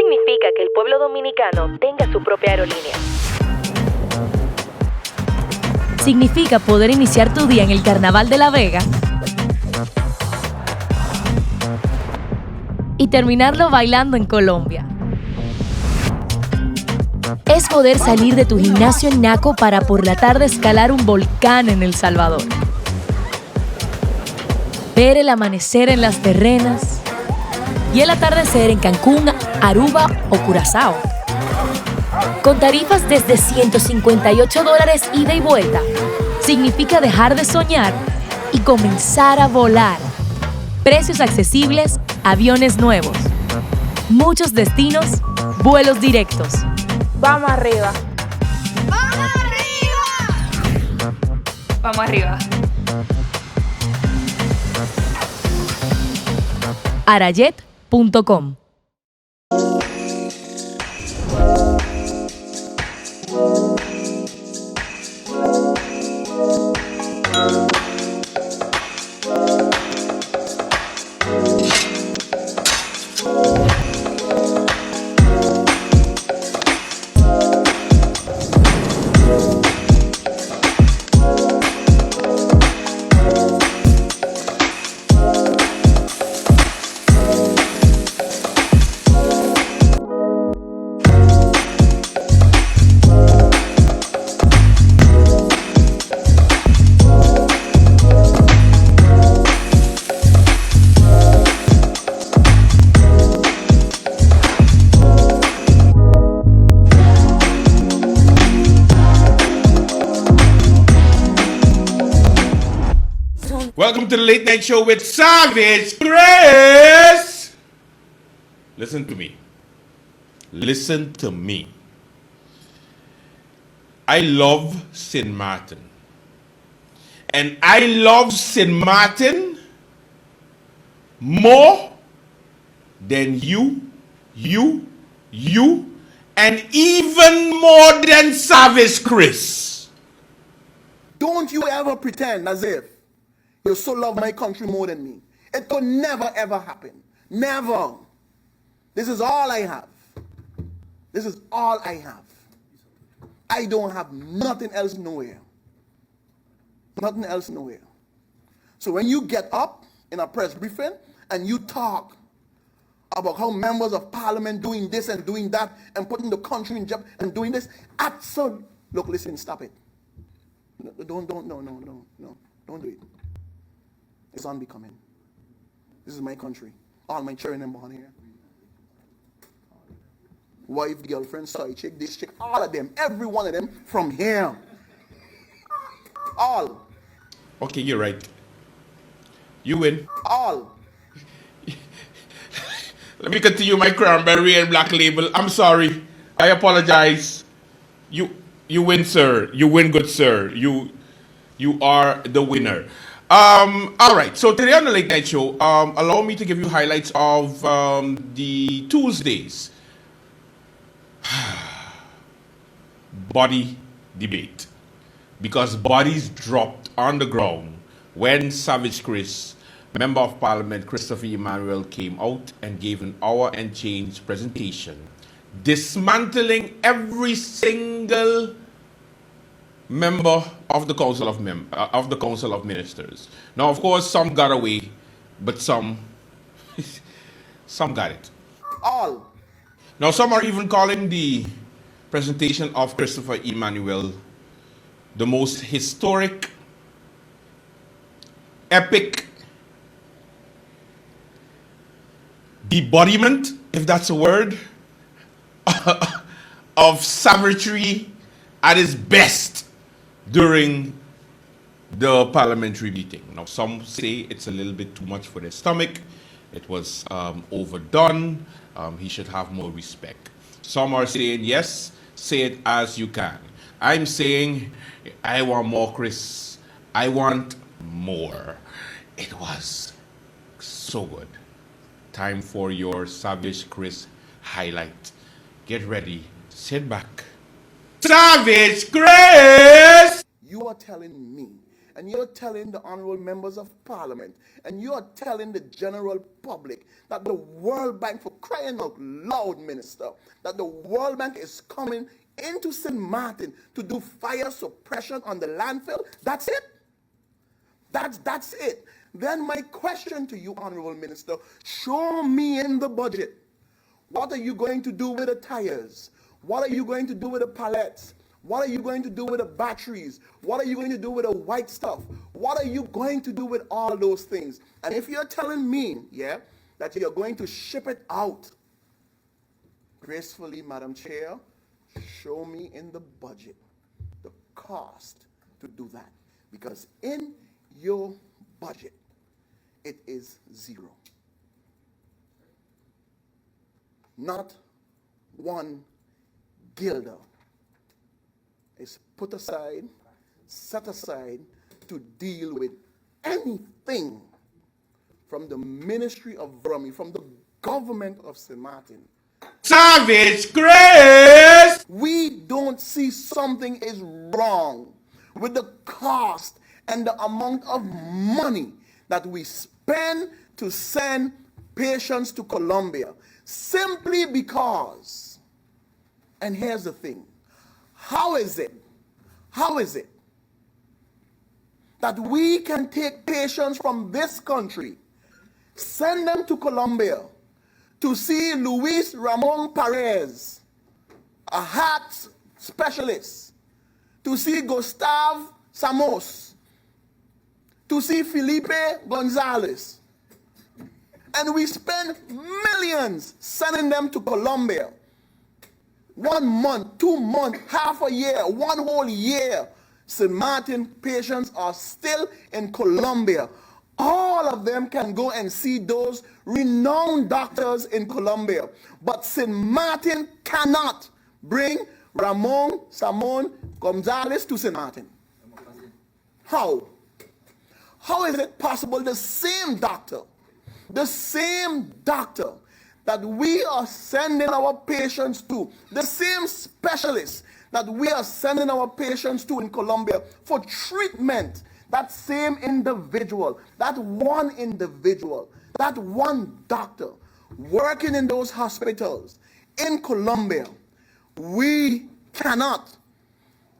significa que el pueblo dominicano tenga su propia aerolínea. Significa poder iniciar tu día en el Carnaval de La Vega y terminarlo bailando en Colombia. Es poder salir de tu gimnasio en Naco para por la tarde escalar un volcán en El Salvador. Ver el amanecer en Las Terrenas y el atardecer en Cancún, Aruba o Curazao. Con tarifas desde $158 ida y vuelta, significa dejar de soñar y comenzar a volar. Precios accesibles, aviones nuevos. Muchos destinos, vuelos directos. Vamos arriba. ¡Vamos arriba! Vamos arriba. Arayet.com. Welcome to the Late Night Show with Savage Chris. Listen to me. Listen to me. I love St. Martin. And I love St. Martin more than you, and even more than Savage Chris. Don't you ever pretend as if you so love my country more than me. It could never ever happen. Never. This is all I have. This is all I have. I don't have nothing else nowhere. Nothing else nowhere. So when you get up in a press briefing and you talk about how members of parliament doing this and doing that and putting the country in jeopardy and doing this, absolutely. Look, listen, stop it. No, don't do it. It's unbecoming. This is my country. All my children are born here. Wife, girlfriend, side chick, this chick, all of them, every one of them from here. All. Okay, you're right. You win. All. Let me continue my cranberry and black label. I'm sorry. I apologize. You win, sir. You win, good sir. You are the winner. All right. So today on the Late Night Show, allow me to give you highlights of the Tuesdays body debate, because bodies dropped on the ground when Savage Chris, Member of Parliament Christopher Emmanuel, came out and gave an hour and change presentation dismantling every single member of the Council of Ministers. Now, of course, some got away, but some got it. All. Now, some are even calling the presentation of Christopher Emmanuel the most historic, epic embodiment, if that's a word, of savagery at its best during the parliamentary meeting. Now, some say it's a little bit too much for their stomach. It was overdone. He should have more respect. Some are saying, yes, say it as you can. I'm saying, I want more, Chris. I want more. It was so good. Time for your Savage Chris highlight. Get ready. Sit back. Savage Chris! You are telling me and you're telling the honorable members of parliament, and you're telling the general public that the World Bank, for crying out loud, minister, that the World Bank is coming into St. Martin to do fire suppression on the landfill. That's it? That's it. Then my question to you, honorable minister, show me in the budget, what are you going to do with the tires? What are you going to do with the pallets? What are you going to do with the batteries? What are you going to do with the white stuff? What are you going to do with all those things? And if you're telling me, yeah, that you're going to ship it out, gracefully, Madam Chair, show me in the budget the cost to do that. Because in your budget, it is zero. Not one guilder is put aside, set aside to deal with anything from the Ministry of Brummy, from the government of St. Martin. Savage grace! We don't see something is wrong with the cost and the amount of money that we spend to send patients to Colombia, simply because, and here's the thing, how is it that we can take patients from this country, send them to Colombia to see Luis Ramon Perez, a heart specialist, to see Gustav Samos, to see Felipe Gonzalez, and we spend millions sending them to Colombia? 1 month, 2 months, half a year, 1 whole year, St. Martin patients are still in Colombia. All of them can go and see those renowned doctors in Colombia. But St. Martin cannot bring Ramon Samon Gonzalez to St. Martin. How? How is it possible the same doctor that we are sending our patients to, the same specialist that we are sending our patients to in Colombia for treatment, that same individual, that one doctor working in those hospitals in Colombia, we cannot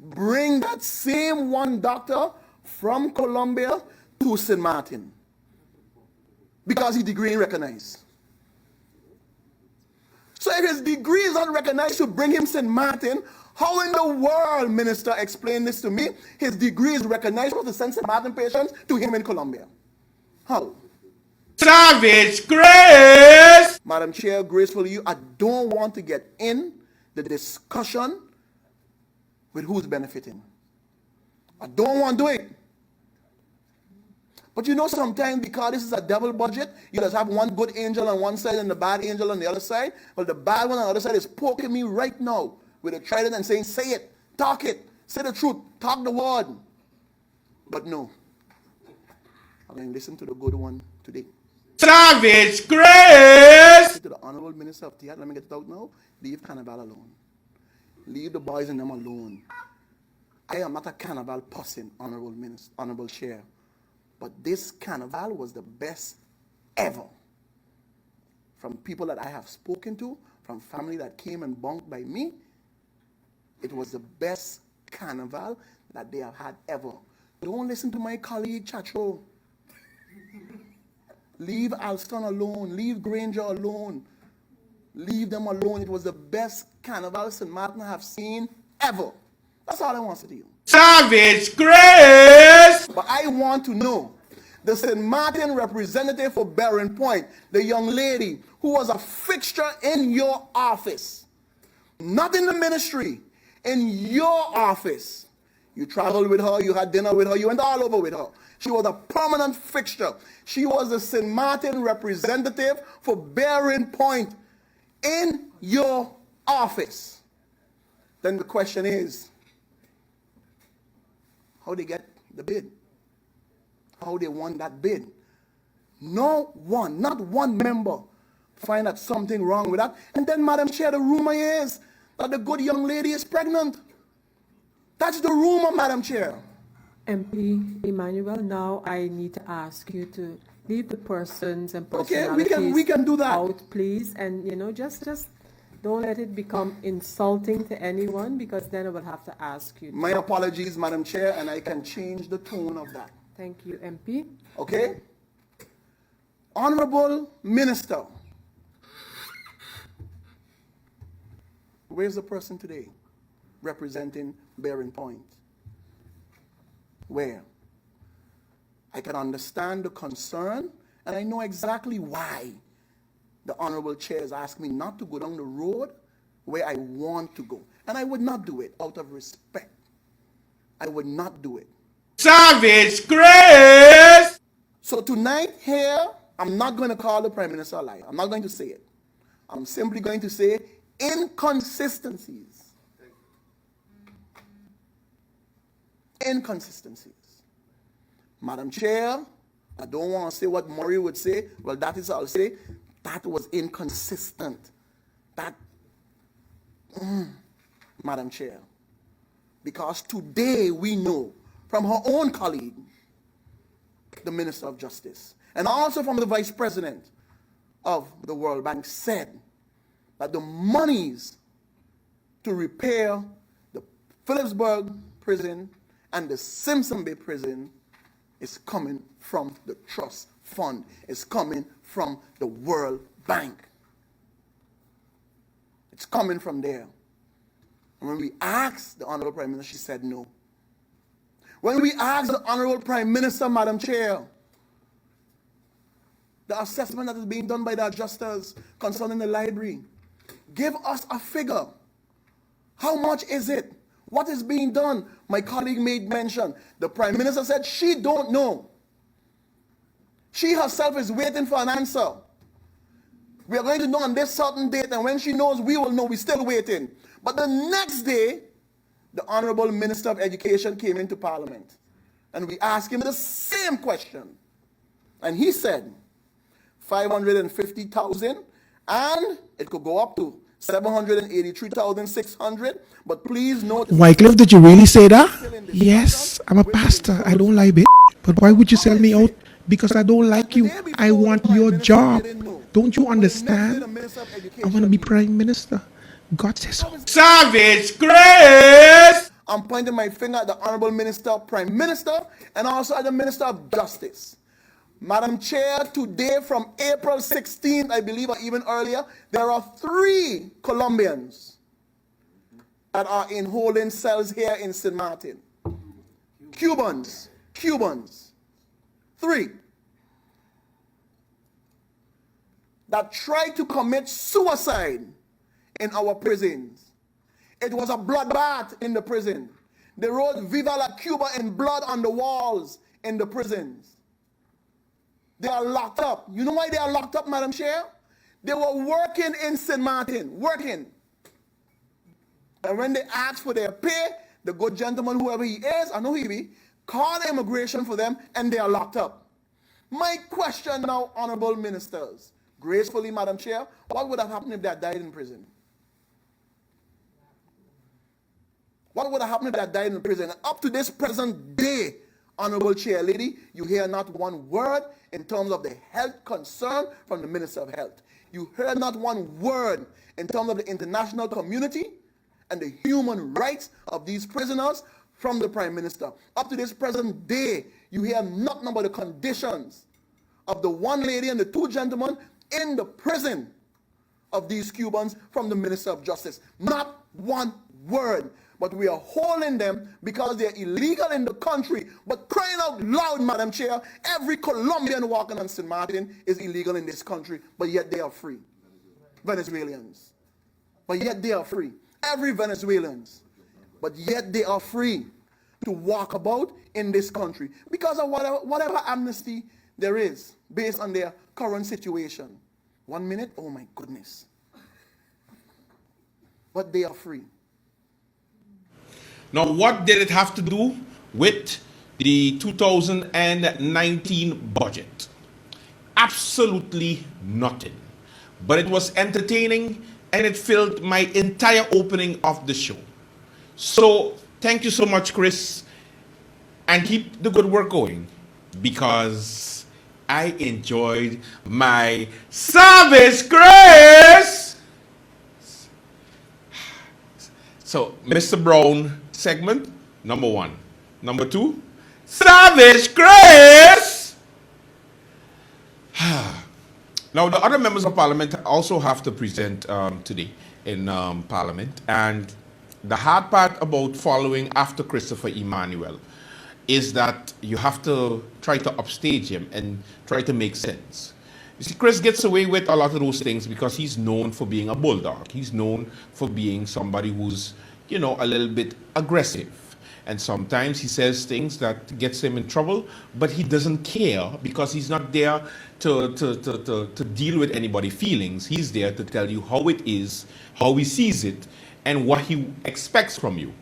bring that same one doctor from Colombia to St. Martin because his degree ain't recognized. So if his degree is not recognized to bring him St. Martin, how in the world, minister, explain this to me? His degree is recognized for to send St. Martin patients to him in Colombia. How? Savage grace! Madam Chair, gracefully, I don't want to get in the discussion with who's benefiting. I don't want to do it. But you know, sometimes because this is a double budget, you just have one good angel on one side and the bad angel on the other side. Well, the bad one on the other side is poking me right now with a trident and saying, say it, talk it, say the truth, talk the word. But no, I'm going to listen to the good one today. Savage grace! To the Honorable Minister of Theatre, let me get it out now. Leave Carnival alone. Leave the boys and them alone. I am not a Carnival person, Honorable Minister, Honorable Chair. But this Carnival was the best ever. From people that I have spoken to, from family that came and bunked by me, it was the best Carnival that they have had ever. Don't listen to my colleague Chacho. Leave Alston alone. Leave Granger alone. Leave them alone. It was the best Carnival St. Martin have seen ever. That's all I want to do. Savage grace! But I want to know the St. Martin representative for Barron Point, the young lady who was a fixture in your office, not in the ministry, in your office. You traveled with her, you had dinner with her, you went all over with her. She was a permanent fixture. She was the St. Martin representative for Barron Point in your office. Then the question is, how they get the bid? How they won that bid? No one, not one member find out something wrong with that. And then, Madam Chair, the rumor is that the good young lady is pregnant. That's the rumor, Madam Chair. MP Emmanuel, now I need to ask you to leave the persons and Okay, personalities we can do that. out, please, and just don't let it become insulting to anyone, because then I will have to ask you. My apologies, Madam Chair, and I can change the tone of that. Thank you, MP. Okay? Honorable Minister, where's the person today representing Bearing Point? Where? I can understand the concern, and I know exactly why the Honorable Chair has asked me not to go down the road where I want to go. And I would not do it out of respect. I would not do it. Savage Grace! So tonight here, I'm not going to call the Prime Minister a liar. I'm not going to say it. I'm simply going to say inconsistencies. Inconsistencies. Madam Chair, I don't want to say what Murray would say. Well, that is I'll say. That was inconsistent. That, Madam Chair. Because today we know from her own colleague, the Minister of Justice, and also from the Vice President of the World Bank, said that the monies to repair the Phillipsburg prison and the Simpson Bay prison is coming from the trust fund. It's coming from the World Bank. It's coming from there. And when we asked the Honorable Prime Minister, she said no. When we asked the Honorable Prime Minister, Madam Chair, the assessment that is being done by the adjusters concerning the library, give us a figure. How much is it? What is being done? My colleague made mention. The Prime Minister said she don't know. She herself is waiting for an answer. We are going to know on this certain date, and when she knows, we will know. We're still waiting. But the next day, the Honorable Minister of Education came into Parliament, and we asked him the same question. And he said, 550,000, and it could go up to 783,600, but please note... Wycliffe, did you really say that? Yes, I'm a pastor. I don't like it. But why would you sell me out? Because I don't like you. I want your job. Don't you understand? I want to be Prime Minister. God says so. Savage Grace! I'm pointing my finger at the Honorable Minister, Prime Minister, and also at the Minister of Justice. Madam Chair, today from April 16th, I believe, or even earlier, there are 3 Colombians that are in holding cells here in St. Martin. Cubans. 3. That tried to commit suicide in our prisons. It was a bloodbath in the prison. They wrote Viva la Cuba in blood on the walls in the prisons. They are locked up. You know why they are locked up, Madam Chair? They were working in St. Martin, working. And when they asked for their pay, the good gentleman, whoever he is, I know he be, called immigration for them, and they are locked up. My question now, honorable ministers, gracefully, Madam Chair, what would have happened if they had died in prison? What would have happened if they had died in prison? And up to this present day, Honorable Chair Lady, you hear not one word in terms of the health concern from the Minister of Health. You heard not one word in terms of the international community and the human rights of these prisoners from the Prime Minister. Up to this present day, you hear nothing about the conditions of the one lady and the 2 gentlemen in the prison of these Cubans from the Minister of Justice. Not one word. But we are holding them because they're illegal in the country. But crying out loud, Madam Chair, every Colombian walking on St. Martin is illegal in this country, but yet they are free. Venezuelans. But yet they are free. Every Venezuelans. But yet they are free to walk about in this country because of whatever amnesty there is based on their current situation. 1 minute, oh my goodness. But they are free. Now, what did it have to do with the 2019 budget? Absolutely nothing. But it was entertaining and it filled my entire opening of the show. So, thank you so much, Chris. and keep the good work going, because I enjoyed my service, Chris. So, Mr. Brown segment, number 1. Number 2, service, Chris. Now, the other members of parliament also have to present today in parliament, and the hard part about following after Christopher Emmanuel is that you have to try to upstage him and try to make sense. You see, Chris gets away with a lot of those things because he's known for being a bulldog. He's known for being somebody who's, you know, a little bit aggressive. And sometimes he says things that gets him in trouble, but he doesn't care because he's not there to deal with anybody's feelings. He's there to tell you how it is, how he sees it, and what he expects from you.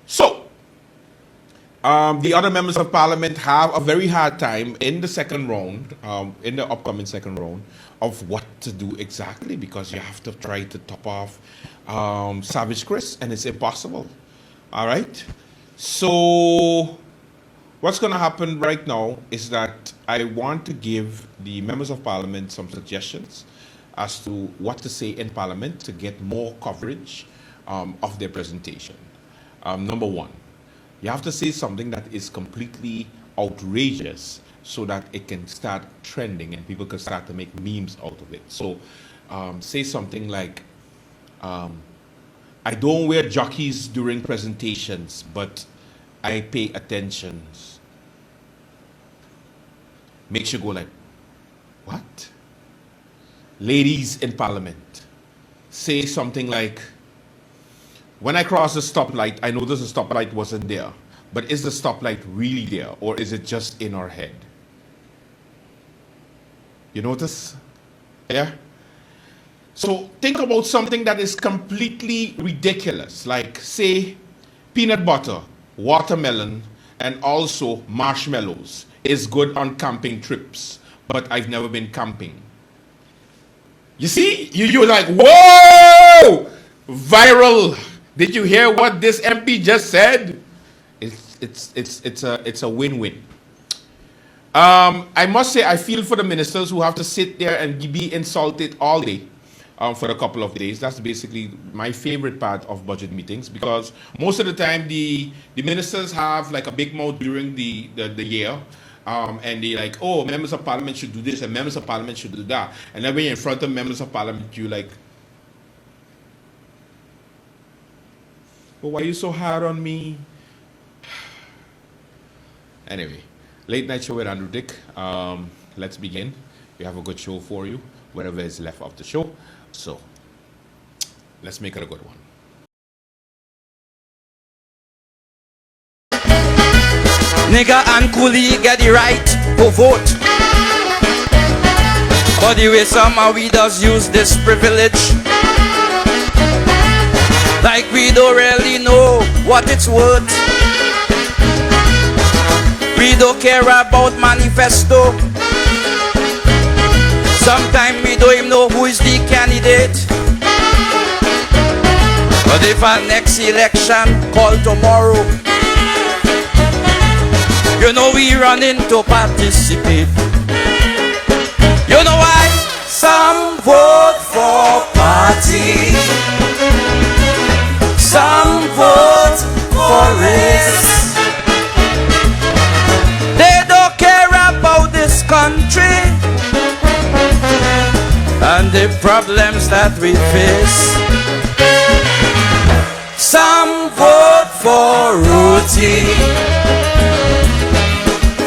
So, the other members of parliament have a very hard time in the second round, in the upcoming second round, of what to do exactly, because you have to try to top off Savage Chris, and it's impossible. All right? So, what's going to happen right now is that I want to give the members of parliament some suggestions as to what to say in parliament to get more coverage of their presentation. Number 1, you have to say something that is completely outrageous so that it can start trending and people can start to make memes out of it. So say something like, I don't wear jockeys during presentations, but I pay attention. Makes you go like, what? Ladies in parliament, say something like, when I cross the stoplight, I notice the stoplight wasn't there. But is the stoplight really there, or is it just in our head? You notice? Yeah? So think about something that is completely ridiculous, like, say, peanut butter, watermelon, and also marshmallows is good on camping trips, but I've never been camping. You see? You're like, whoa! Viral. Did you hear what this MP just said? It's a win-win. I must say, I feel for the ministers who have to sit there and be insulted all day for a couple of days. That's basically my favorite part of budget meetings, because most of the time the ministers have like a big mouth during the year. And they like, oh, members of parliament should do this and members of parliament should do that. And then when you're in front of members of parliament, you like, well, why are you so hard on me? Anyway, late night show with Andrew Dick. Let's begin. We have a good show for you, whatever is left of the show. So, let's make it a good one. Nigga and coolie get the right to vote. But the way somehow we does use this privilege, like we don't really know what it's worth. We don't care about manifesto. Sometimes we don't even know who is the candidate. But if our next election call tomorrow, you know we run in to participate. You know why? Some vote for party, some vote for race. They don't care about this country and the problems that we face. Some vote for roti,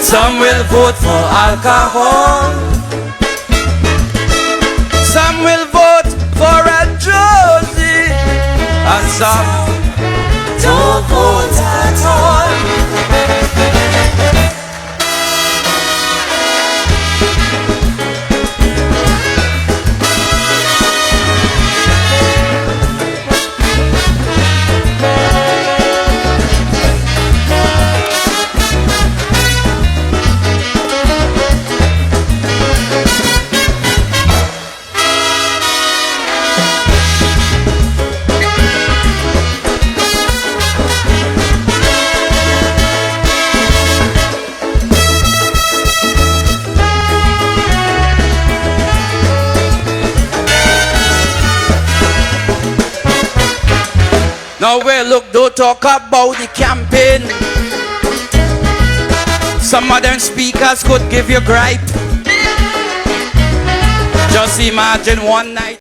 some will vote for alcohol, some will vote for a Josie, and some don't vote at all. Now well, look, don't talk about the campaign. Some of them speakers could give you gripe. Just imagine one night.